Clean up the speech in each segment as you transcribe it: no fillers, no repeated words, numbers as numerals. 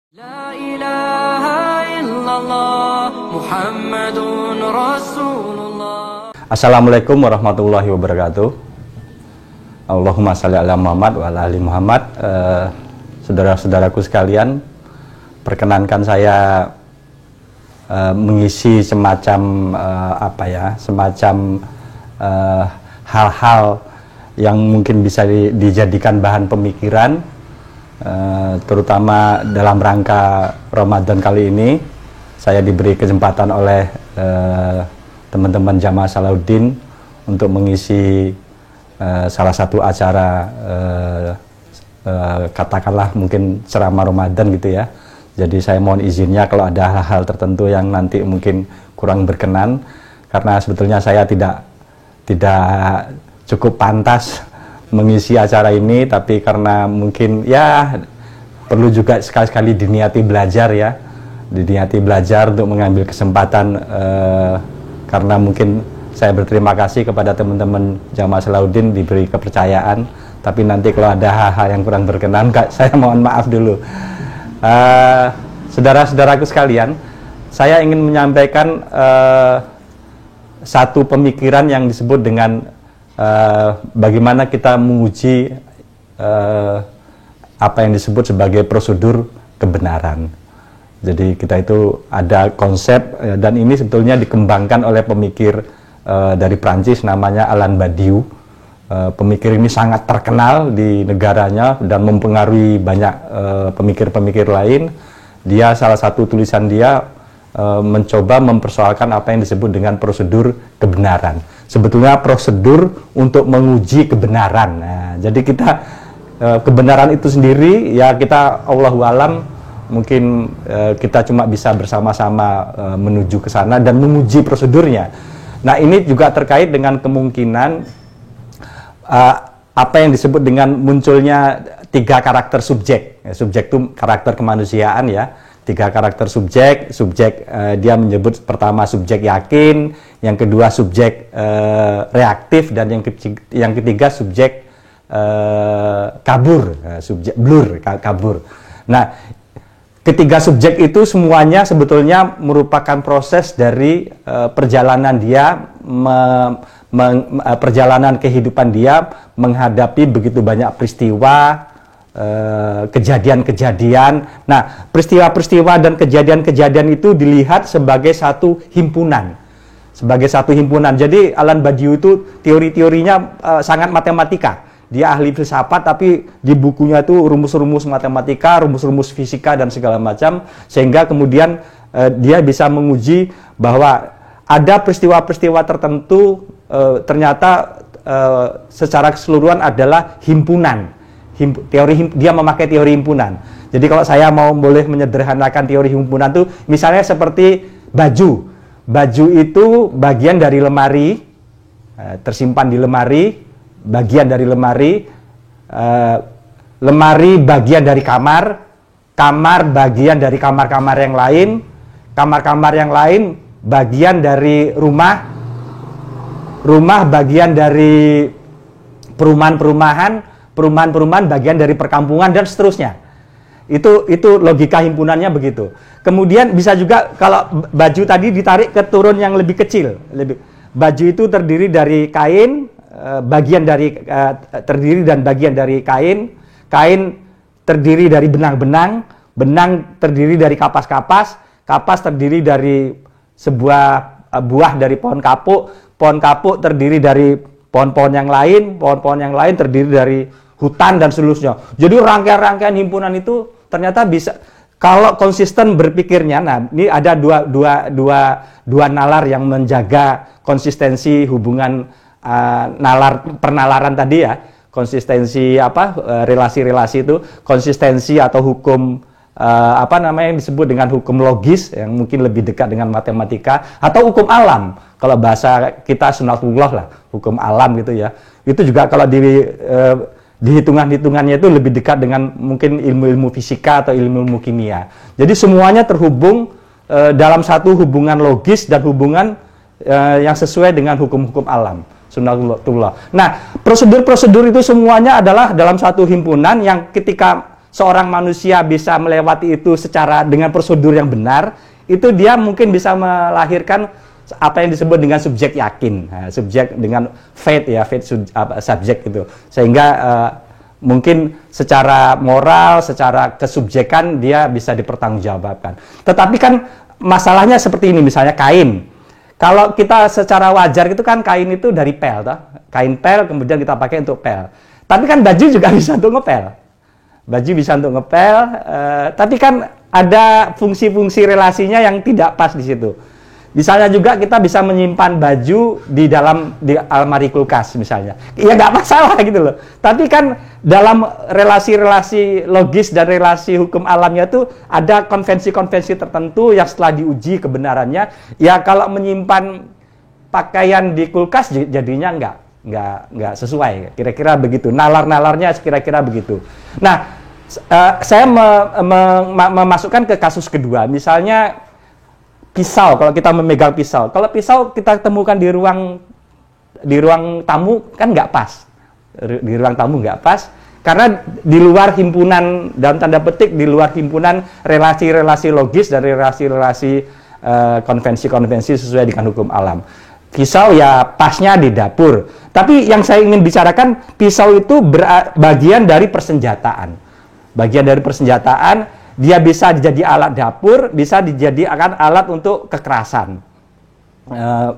La ilaha illallah Muhammadun Rasulullah. Assalamualaikum warahmatullahi wabarakatuh. Allahumma shalli ala Muhammad wa ala ali Muhammad. Saudara-saudaraku sekalian, perkenankan saya mengisi semacam hal-hal yang mungkin bisa dijadikan bahan pemikiran, terutama dalam rangka Ramadan kali ini. Saya diberi kesempatan oleh teman-teman Jamaah Salahuddin untuk mengisi salah satu acara, katakanlah mungkin ceramah Ramadan gitu ya. Jadi saya mohon izinnya kalau ada hal-hal tertentu yang nanti mungkin kurang berkenan, karena sebetulnya saya tidak cukup pantas mengisi acara ini, tapi karena mungkin ya perlu juga sekali-sekali diniati belajar ya, untuk mengambil kesempatan, karena mungkin saya berterima kasih kepada teman-teman Jamaah Salahuddin diberi kepercayaan, tapi nanti kalau ada hal-hal yang kurang berkenan, saya mohon maaf dulu. Saudara-saudaraku sekalian, saya ingin menyampaikan satu pemikiran yang disebut dengan bagaimana kita menguji apa yang disebut sebagai prosedur kebenaran. Jadi kita itu ada konsep, dan ini sebetulnya dikembangkan oleh pemikir dari Prancis namanya Alain Badiou. Pemikir ini sangat terkenal di negaranya dan mempengaruhi banyak pemikir-pemikir lain. Dia, salah satu tulisan dia, mencoba mempersoalkan apa yang disebut dengan prosedur kebenaran. Sebetulnya prosedur untuk menguji kebenaran. Nah, jadi kita kebenaran itu sendiri ya kita Allahu alam, mungkin kita cuma bisa bersama-sama menuju ke sana dan menguji prosedurnya. Nah, ini juga terkait dengan kemungkinan apa yang disebut dengan munculnya 3 karakter subjek. Subjek itu karakter kemanusiaan ya. 3 karakter subjek. Dia menyebut pertama subjek yakin, yang kedua subjek reaktif, dan yang ketiga subjek kabur, subjek blur, kabur. Nah, ketiga subjek itu semuanya sebetulnya merupakan proses dari perjalanan dia, perjalanan kehidupan dia menghadapi begitu banyak peristiwa, kejadian-kejadian. Nah, peristiwa-peristiwa dan kejadian-kejadian itu dilihat sebagai satu himpunan. Jadi Alain Badiou itu teori-teorinya sangat matematika. Dia ahli filsafat, tapi di bukunya itu rumus-rumus matematika, rumus-rumus fisika dan segala macam, sehingga kemudian dia bisa menguji bahwa ada peristiwa-peristiwa tertentu ternyata secara keseluruhan adalah himpunan. Dia memakai teori himpunan. Jadi kalau saya boleh menyederhanakan teori himpunan itu, misalnya seperti baju. Baju itu bagian dari lemari, tersimpan di lemari, bagian dari lemari, lemari bagian dari kamar, kamar bagian dari kamar-kamar yang lain, kamar-kamar yang lain bagian dari rumah, rumah bagian dari perumahan-perumahan, perumahan-perumahan bagian dari perkampungan, dan seterusnya. Itu logika himpunannya begitu. Kemudian bisa juga kalau baju tadi ditarik ke turun yang lebih kecil. Baju itu terdiri dari kain, terdiri dan bagian dari kain, kain terdiri dari benang-benang, benang terdiri dari kapas-kapas, kapas terdiri dari sebuah buah dari pohon kapuk terdiri dari pohon-pohon yang lain terdiri dari hutan dan seterusnya. Jadi rangkaian-rangkaian himpunan itu ternyata bisa, kalau konsisten berpikirnya. Nah, ini ada dua nalar yang menjaga konsistensi hubungan pernalaran tadi ya. Konsistensi relasi-relasi itu, konsistensi atau hukum yang disebut dengan hukum logis yang mungkin lebih dekat dengan matematika, atau hukum alam. Kalau bahasa kita sunatullah lah, hukum alam gitu ya. Itu juga kalau di hitungannya itu lebih dekat dengan mungkin ilmu-ilmu fisika atau ilmu-ilmu kimia. Jadi semuanya terhubung dalam satu hubungan logis dan hubungan yang sesuai dengan hukum-hukum alam, sunnatullah. Nah, prosedur-prosedur itu semuanya adalah dalam satu himpunan yang ketika seorang manusia bisa melewati itu secara dengan prosedur yang benar, itu dia mungkin bisa melahirkan apa yang disebut dengan subjek yakin, subjek dengan faith ya, faith subjek gitu. Sehingga mungkin secara moral, secara kesubjekan dia bisa dipertanggungjawabkan. Tetapi kan masalahnya seperti ini, misalnya kain. Kalau kita secara wajar itu kan kain itu dari pel, toh? Kain pel kemudian kita pakai untuk pel. Tapi kan baju juga bisa untuk ngepel. Baju bisa untuk ngepel, tapi kan ada fungsi-fungsi relasinya yang tidak pas di situ. Misalnya juga kita bisa menyimpan baju di almari kulkas misalnya. Ya nggak masalah gitu loh. Tapi kan dalam relasi-relasi logis dan relasi hukum alamnya itu ada konvensi-konvensi tertentu yang setelah diuji kebenarannya. Ya kalau menyimpan pakaian di kulkas jadinya nggak sesuai. Kira-kira begitu. Nalar-nalarnya kira-kira begitu. Nah, saya memasukkan ke kasus kedua, misalnya pisau. Kalau kita memegang pisau, kalau pisau kita temukan di ruang tamu kan nggak pas, di ruang tamu nggak pas, karena di luar himpunan, dalam tanda petik di luar himpunan relasi-relasi logis dan relasi-relasi konvensi-konvensi sesuai dengan hukum alam. Pisau ya pasnya di dapur. Tapi yang saya ingin bicarakan, pisau itu bagian dari persenjataan. Bagian dari persenjataan, dia bisa jadi alat dapur, bisa dijadikan alat untuk kekerasan,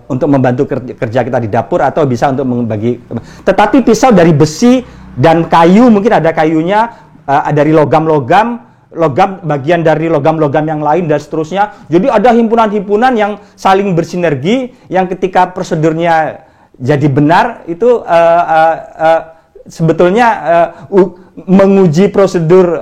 untuk membantu kerja kita di dapur, atau bisa untuk membagi. Tetapi pisau dari besi dan kayu, mungkin ada kayunya, dari logam, bagian dari logam-logam yang lain dan seterusnya. Jadi ada himpunan-himpunan yang saling bersinergi, yang ketika prosedurnya jadi benar itu sebetulnya menguji prosedur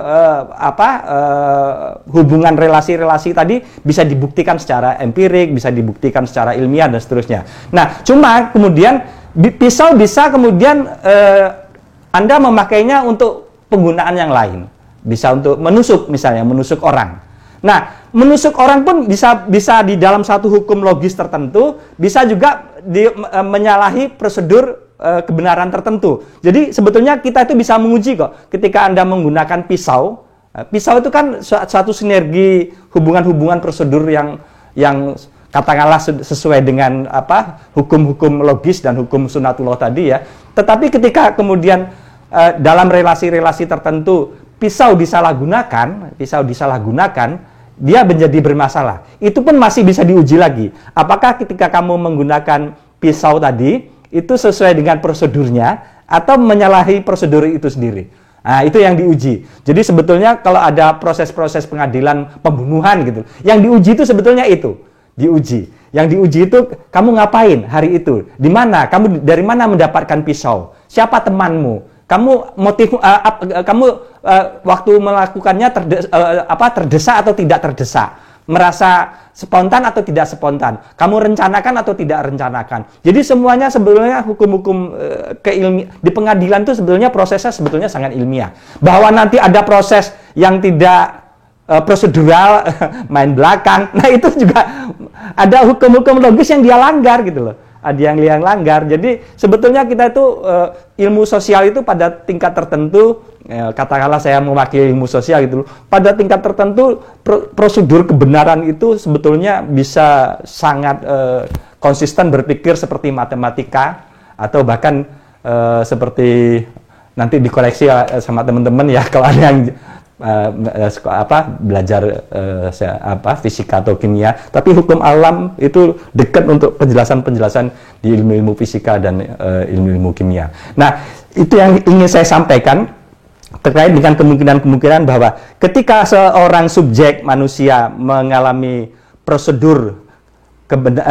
hubungan relasi-relasi tadi bisa dibuktikan secara empirik, bisa dibuktikan secara ilmiah dan seterusnya. Nah, cuma kemudian pisau bisa kemudian Anda memakainya untuk penggunaan yang lain. Bisa untuk menusuk, misalnya menusuk orang. Nah, menusuk orang pun bisa di dalam satu hukum logis tertentu, bisa juga menyalahi prosedur kebenaran tertentu. Jadi sebetulnya kita itu bisa menguji kok. Ketika Anda menggunakan pisau, pisau itu kan suatu sinergi hubungan-hubungan prosedur yang katakanlah sesuai dengan hukum-hukum logis dan hukum sunatullah tadi ya. Tetapi ketika kemudian dalam relasi-relasi tertentu pisau disalahgunakan, dia menjadi bermasalah. Itu pun masih bisa diuji lagi. Apakah ketika kamu menggunakan pisau tadi itu sesuai dengan prosedurnya atau menyalahi prosedur itu sendiri? Nah, itu yang diuji. Jadi sebetulnya kalau ada proses-proses pengadilan pembunuhan gitu, yang diuji itu sebetulnya itu diuji. Yang diuji itu kamu ngapain hari itu? Di mana? Kamu dari mana mendapatkan pisau? Siapa temanmu? Kamu waktu melakukannya terdesak atau tidak terdesak? Merasa spontan atau tidak spontan? Kamu rencanakan atau tidak rencanakan? Jadi semuanya sebetulnya hukum-hukum di pengadilan itu sebetulnya prosesnya sebetulnya sangat ilmiah. Bahwa nanti ada proses yang tidak prosedural, main belakang, nah itu juga ada hukum-hukum logis yang dia langgar gitu loh. Ada yang langgar. Jadi sebetulnya kita itu ilmu sosial itu pada tingkat tertentu, katakanlah saya mewakili ilmu sosial gitu, pada tingkat tertentu prosedur kebenaran itu sebetulnya bisa sangat konsisten berpikir seperti matematika, atau bahkan seperti nanti dikoreksi sama teman-teman ya kalau ada yang belajar fisika atau kimia, tapi hukum alam itu dekat untuk penjelasan-penjelasan di ilmu-ilmu fisika dan ilmu-ilmu kimia. Nah, itu yang ingin saya sampaikan terkait dengan kemungkinan-kemungkinan bahwa ketika seorang subjek manusia mengalami prosedur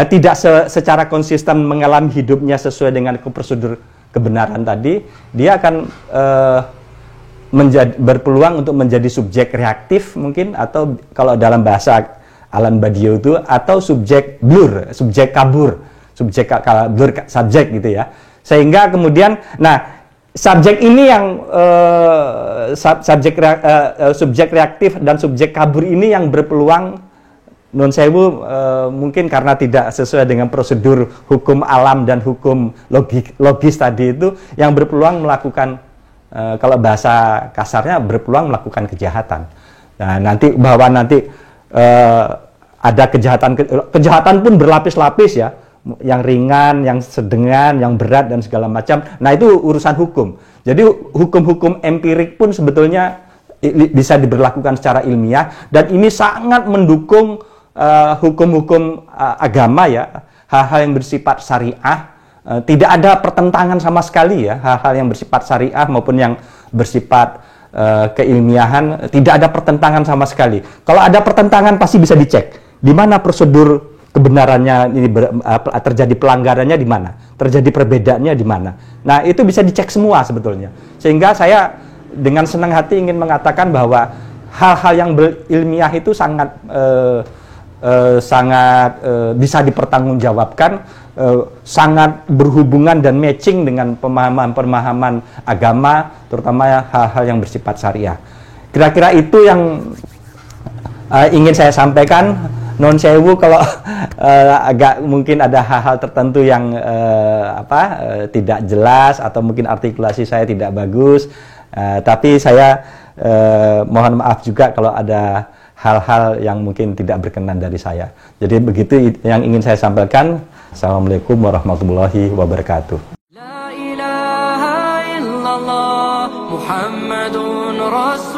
tidak secara konsisten mengalami hidupnya sesuai dengan prosedur kebenaran tadi, dia akan berpeluang untuk menjadi subjek reaktif mungkin, atau kalau dalam bahasa Alan Badiou itu, atau subjek blur, subjek kabur subjek gitu ya. Sehingga kemudian, nah subjek ini yang subjek reaktif dan subjek kabur ini yang berpeluang nun sewu mungkin karena tidak sesuai dengan prosedur hukum alam dan hukum logis tadi itu, yang berpeluang melakukan kalau bahasa kasarnya berpeluang melakukan kejahatan. Nah, nanti bahwa nanti ada kejahatan pun berlapis-lapis ya, yang ringan, yang sedang, yang berat dan segala macam. Nah, itu urusan hukum. Jadi hukum-hukum empirik pun sebetulnya bisa diberlakukan secara ilmiah, dan ini sangat mendukung hukum-hukum agama ya, hal-hal yang bersifat syariah. Tidak ada pertentangan sama sekali ya, hal-hal yang bersifat syariah maupun yang bersifat keilmiahan, tidak ada pertentangan sama sekali. Kalau ada pertentangan pasti bisa dicek di mana prosedur kebenarannya ini terjadi pelanggarannya di mana, terjadi perbedaannya di mana. Nah, itu bisa dicek semua sebetulnya. Sehingga saya dengan senang hati ingin mengatakan bahwa hal-hal yang berilmiah itu sangat bisa dipertanggungjawabkan, sangat berhubungan dan matching dengan pemahaman agama, terutama hal-hal yang bersifat syariah. Kira-kira itu yang ingin saya sampaikan. Non sewu kalau agak mungkin ada hal-hal tertentu yang tidak jelas atau mungkin artikulasi saya tidak bagus, tapi saya mohon maaf juga kalau ada hal-hal yang mungkin tidak berkenan dari saya. Jadi begitu yang ingin saya sampaikan. Assalamualaikum warahmatullahi wabarakatuh. La ilaha illallah Muhammadun Rasul